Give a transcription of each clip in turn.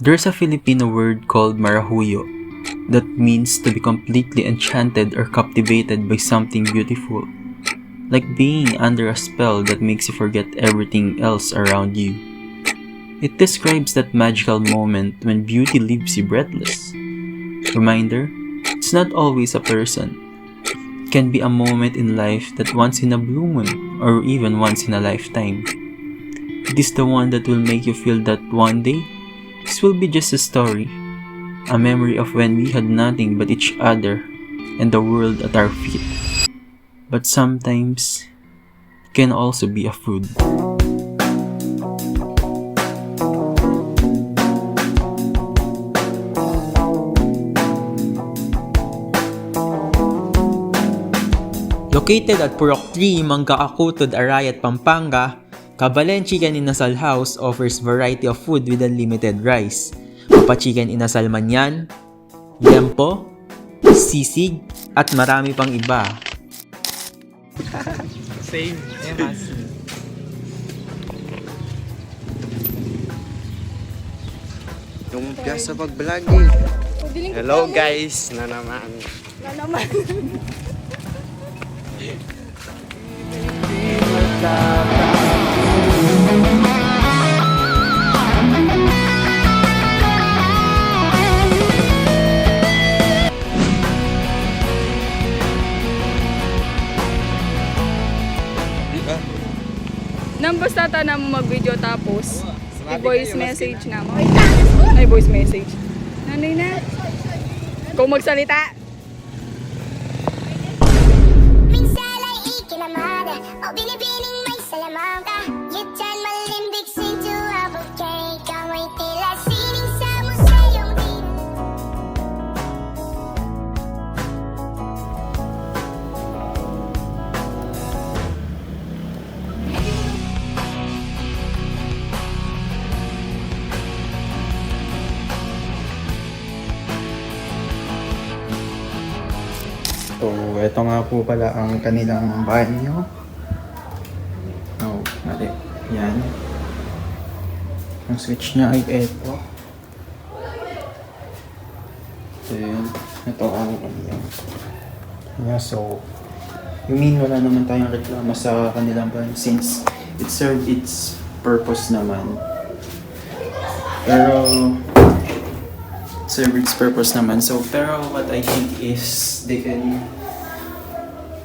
There's a Filipino word called marahuyo that means to be completely enchanted or captivated by something beautiful, like being under a spell that makes you forget everything else around you. It describes that magical moment when beauty leaves you breathless. Reminder, it's not always a person. It can be a moment in life that once in a blue moon or even once in a lifetime. It is the one that will make you feel that one day, this will be just a story, a memory of when we had nothing but each other and the world at our feet. But sometimes, it can also be a food. Located at Purok 3, Mangkakakutod, Arayat, Pampanga, Kabaleen Chicken Inasal House offers variety of food with unlimited rice. Papachicken inasal man yan, liempo, sisig, at marami pang iba. Same. Yung sa pag-vlog eh. Hello guys, na naman. Basta na mo mag-video tapos i-voice message na mo. Ay, voice message. Nanay na. Kung magsalita. Minsan ay ikinamada o binibining may salamangka. Yatyan malimbig sinto abot kay ikaw ay tila sining sa musayong din. So, ito nga po pala ang kanilang banyo. Oh, mali. Yan. Ang switch niya ay ito. So, yun. Ito ang kanilang. Yeah, so, you mean wala naman tayong reklamo sa kanilang banyo since it served its purpose naman. Pero, serve its purpose naman. So, pero what I think is they can...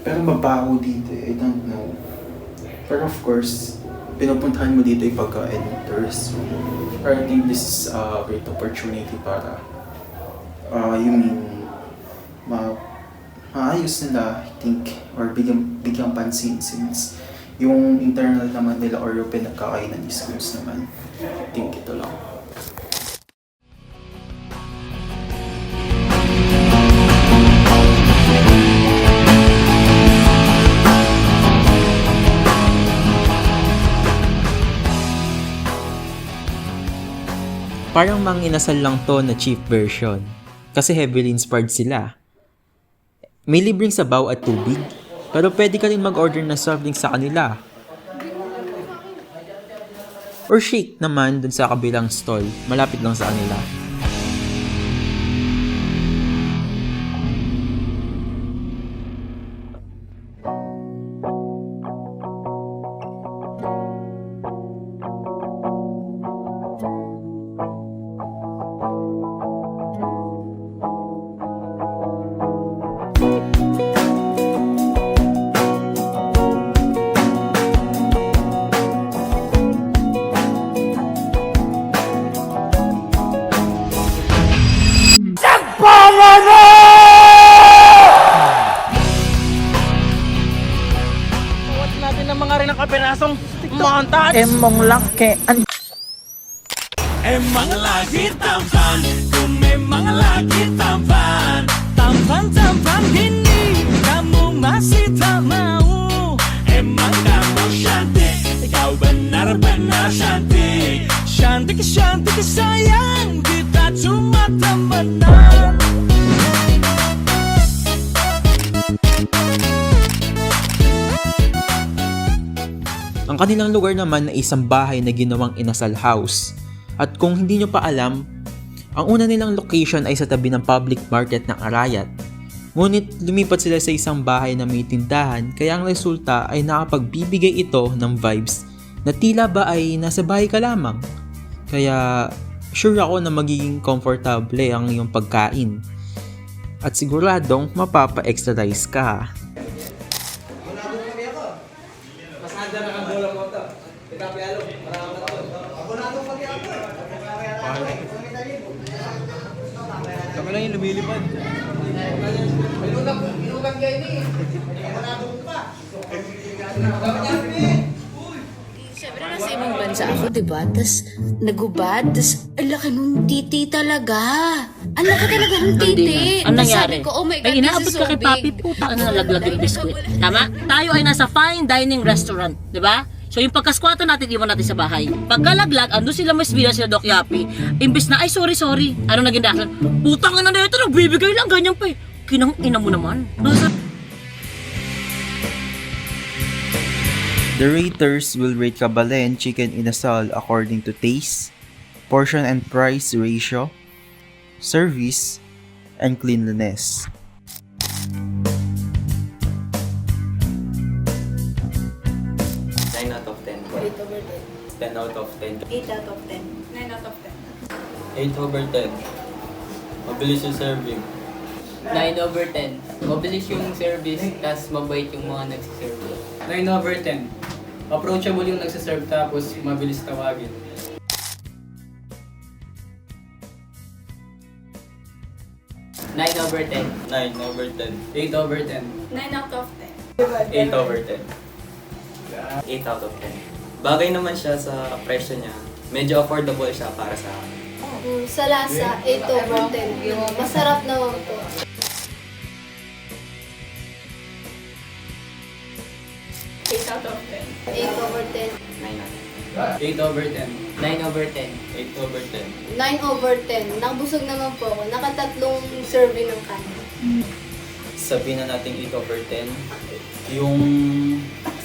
Pero mabaho dito eh. I don't know. Pero of course, pinupuntahan mo dito yung pagka-enters. So, I think this is a great opportunity para maayos nila, I think, or bigyang pansin since yung internal naman nila or yung pinagkakainan is schools naman. I think ito lang. Parang mang inasal lang to na cheap version. Kasi heavily inspired sila. May libreng sabaw at tubig. Pero pwede ka rin mag-order ng soft drink sa kanila. Or shake naman dun sa kabilang stall. Malapit lang sa kanila. Huwag natin ng mga rin ang kapirasong montage. Emong laki ang Emang lagi tampan, kung memang lagi tampan. Tampan-tampan ini, kamu masih tak mau. Emang kamu cantik, kau benar-benar cantik. Cantik-cantik sayang, kita cuma temenan. Ang kanilang lugar naman ay isang bahay na ginawang inasal house. At kung hindi nyo pa alam, Ang una nilang location ay sa tabi ng public market ng Arayat. Ngunit lumipat sila sa isang bahay na may tindahan kaya ang resulta ay nakapagbibigay ito ng vibes na tila ba ay nasa bahay ka lamang. Kaya sure ako na magiging komportable ang iyong pagkain. At siguradong mapapa-exercise ka. Kami lang yung lumilipad. Siyempre, nasa ibang bansa ako, diba? Tapos, nagubad. Tapos, ang laki nung titi talaga. Ang laki talaga ng titi. Ang Tas nangyari? sabi ko, oh my God, Ay, inaabot this is ka so kay Papi, big. puta, ano nalaglag yung biskwit. Tama? Tayo ay nasa fine dining restaurant, di ba? So yung pagkaskwata natin, iwan natin sa bahay. Pagkalaglag, ando sila Miss Villa, sila Doc Yapi. Imbes na, ay sorry. Ano naging reaction? Putang na ito, nagbibigay lang, ganyan pa eh. Kinang ina mo naman. The raters will rate Kabalen Chicken Inasal according to taste, portion and price ratio, service, and cleanliness. Out of 10. 8 over 10. 10 out of 10. 8 out of 10. 9 out of 10. 8 over 10. Mabilis yung serving. 9 over 10. Mabilis yung service, tas mabait yung mga nagsiserve. 9 over 10. Approachable yung nagsiserve tapos mabilis tawagin. 9 over 10. 9 over 10. 8 over 10. 9 out of 8 10. over 10. 8 out of 10. Bagay naman siya sa presyo niya. Medyo affordable siya para sa akin. Sa lasa, 8 over 10. Masarap naman po. 8 out of 10. 8 over 10. 8 over 10. 9 over 10. 8 over 10. 9 over 10. Nakabusog naman po ako. Nakatatlong serving ng kanin. Sabihin na natin 8 over 10. Yung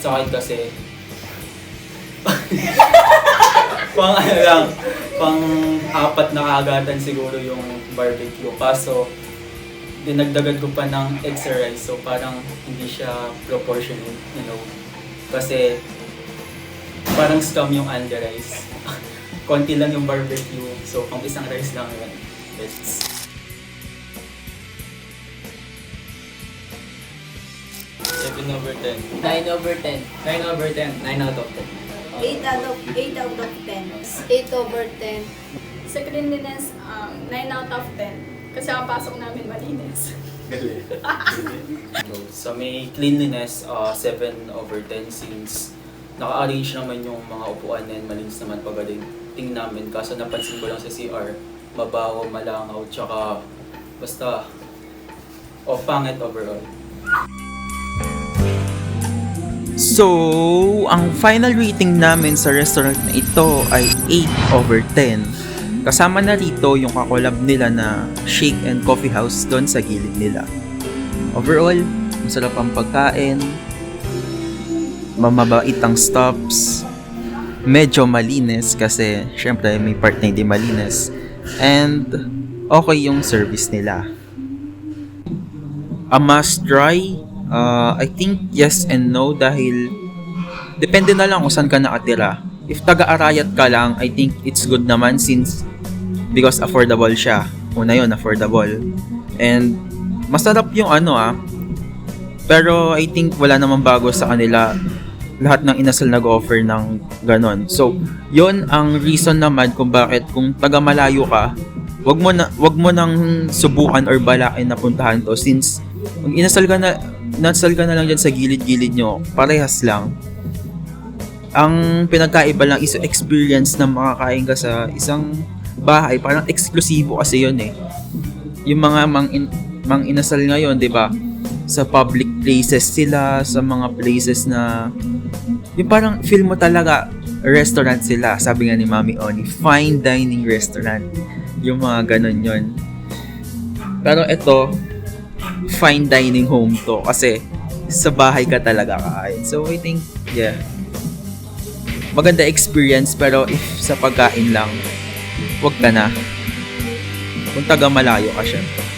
sa akin kasi pang ano lang, pang apat na kaagatan siguro yung barbecue. Kaso, dinagdagan ko pa ng extra rice. So, parang hindi siya proportionate, you know. Kasi, parang scam yung under rice. Konti lang yung barbecue. So, pang isang rice lang yun. It's 7 over 10. 9 over 10. 9 over 10. 9 out of 10. 8 out of 10. 8 over 10. Sa cleanliness, 9 out of 10. Kasi ang pasok namin malinis. So, may cleanliness, 7 over 10 since naka-arrange naman yung mga upuan and malinis naman pagdating namin. Kaso napansin ko lang sa CR, mabaho, malangaw, tsaka basta pangit overall. So, ang final rating namin sa restaurant na ito ay 8 over 10. Kasama na rito yung kakolab nila na Shake and Coffee House doon sa gilid nila. Overall, masarap ang pagkain, mamabait ang stops, medyo malinis kasi syempre may part na hindi malinis, and okay yung service nila. A must try? I think yes and no dahil depende na lang kung saan ka nakatira. If taga-Arayat ka lang, I think it's good naman because affordable siya. Una yun, affordable. And masarap yung pero I think wala namang bago sa kanila. Lahat ng inasal nag-offer ng ganon. So, yun ang reason naman kung bakit kung taga-malayo ka, wag mo nang subukan or balakin na puntahan to since kung inasal ka na lang dyan sa gilid-gilid nyo, parehas lang. Ang pinagkaiba lang is experience na makakain ka sa isang bahay, parang eksklusibo kasi yun eh. Yung mga mang inasal ngayon, 'di ba? Sa public places sila, sa mga places na yung parang feel mo talaga restaurant sila. Sabi nga ni Mami Oni, fine dining restaurant. Yung mga ganun yun. Pero ito, fine dining home to kasi sa bahay ka talaga kakain. So I think, yeah, maganda experience pero if sa pagkain lang, wag ka na. Kung taga malayo ka syempre.